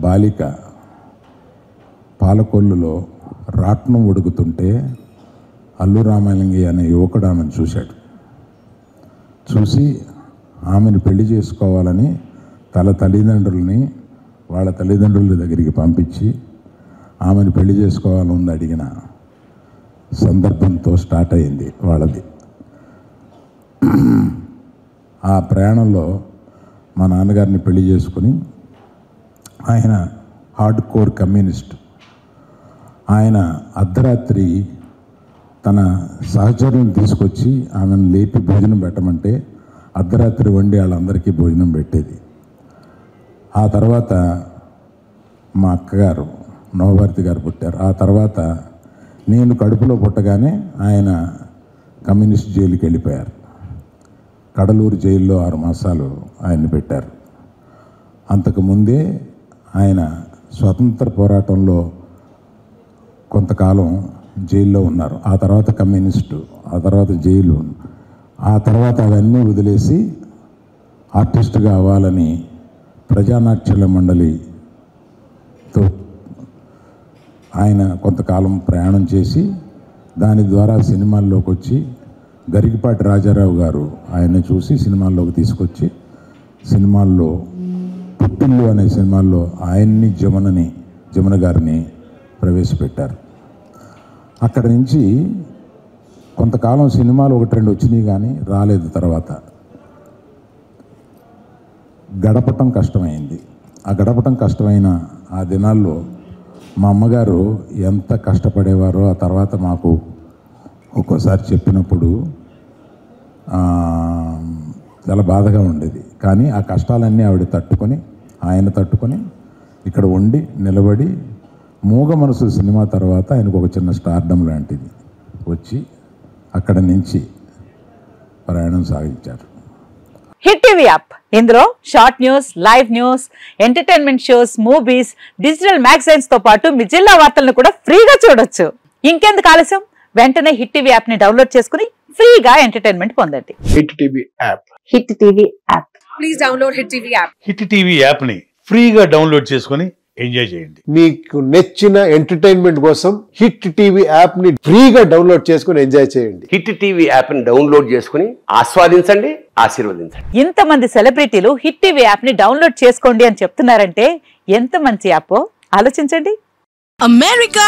బాలిక పాలకొల్లులో రాట్నం ఉడుకుతుంటే అల్లు రామలింగి అనే యువకుడు ఆమెను చూశాడు. చూసి ఆమెను పెళ్లి చేసుకోవాలని వాళ్ళ తల్లిదండ్రుల దగ్గరికి పంపించి ఆమెను పెళ్లి చేసుకోవాలని అడిగిన సందర్భంతో స్టార్ట్ అయింది వాళ్ళది. ఆ ప్రయాణంలో మా నాన్నగారిని పెళ్లి చేసుకుని, ఆయన హార్డ్ కోర్ కమ్యూనిస్ట్. ఆయన అర్ధరాత్రి తన సహచరులను తీసుకొచ్చి ఆమెను లేపి భోజనం పెట్టమంటే అర్ధరాత్రి వండి వాళ్ళందరికీ భోజనం పెట్టేది. ఆ తర్వాత మా అక్కగారు నవభారతి గారు పుట్టారు. ఆ తర్వాత నేను కడుపులో పుట్టగానే ఆయన కమ్యూనిస్ట్ జైలుకి వెళ్ళిపోయారు. కడలూరు జైల్లో 6 మాసాలు ఆయన్ని పెట్టారు. అంతకుముందే ఆయన స్వతంత్ర పోరాటంలో కొంతకాలం జైల్లో ఉన్నారు. ఆ తర్వాత కమ్యూనిస్టు, ఆ తర్వాత జైలు, ఆ తర్వాత అవన్నీ వదిలేసి ఆర్టిస్టుగా అవ్వాలని ప్రజానాట్యాల మండలితో ఆయన కొంతకాలం ప్రయాణం చేసి దాని ద్వారా సినిమాల్లోకి వచ్చి గరికపాటి రాజారావు గారు ఆయన్ని చూసి సినిమాల్లోకి తీసుకొచ్చి సినిమాల్లో పుట్టిల్లు అనే సినిమాల్లో ఆయన్ని జమున గారిని ప్రవేశపెట్టారు. అక్కడి నుంచి కొంతకాలం సినిమాలు 1-2 వచ్చినాయి కానీ రాలేదు. తర్వాత గడపటం కష్టమైంది. ఆ గడపటం కష్టమైన ఆ దినాల్లో మా అమ్మగారు ఎంత కష్టపడేవారో ఆ తర్వాత మాకు ఒక్కోసారి చెప్పినప్పుడు చాలా బాధగా ఉండేది. కానీ ఆ కష్టాలన్నీ ఆయన తట్టుకొని ఇక్కడ ఉండి నిలబడి మూగ మనసు సినిమా తర్వాత ఆయనకు ఒక చిన్న స్టార్డమ్ లాంటిది వచ్చి అక్కడ నుంచి ప్రయాణం సాగించారు. హిట్ టీవీ యాప్, ఇందులో short news, live news, entertainment shows, movies, digital magazines తో పాటు మీ జిల్లా వార్తలను కూడా ఫ్రీగా చూడొచ్చు. ఇంకెందుకు ఆలస్యం, వెంటనే హిట్ టీవీ యాప్ ని డౌన్లోడ్ చేసుకుని ఫ్రీగా ఎంటర్టైన్మెంట్ పొందండి. Hit TV app. Hit TV app. Please download hit TV app. Hit TV app ని ఫ్రీగా డౌన్లోడ్ చేసుకుని ఎంజాయ్ చేయండి. మీకు నచ్చిన ఎంటర్టైన్మెంట్ కోసం హిట్ టీవీ యాప్ ని ఫ్రీగా డౌన్లోడ్ చేసుకుని ఎంజాయ్ చేయండి. హిట్ టీవీ యాప్ ని డౌన్లోడ్ చేసుకుని ఆస్వాదించండి, ఆశీర్వదించండి. ఇంతమంది సెలబ్రిటీలు హిట్ టీవీ యాప్ ని డౌన్లోడ్ చేసుకోండి అని చెప్తున్నారంటే ఎంత మంచి యాప్ ఆలోచించండి. అమెరికా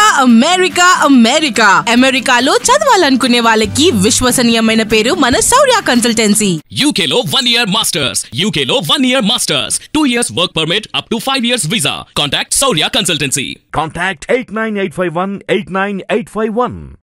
అమెరికాలో చదవాలనుకునే వాళ్ళకి విశ్వసనీయమైన పేరు మన శౌర్య కన్సల్టెన్సీ. UK లో 1 year masters, UK లో 1 year masters, 2 years work permit up to 5 years visa. Contact Shaurya Consultancy. Contact 89851 89851.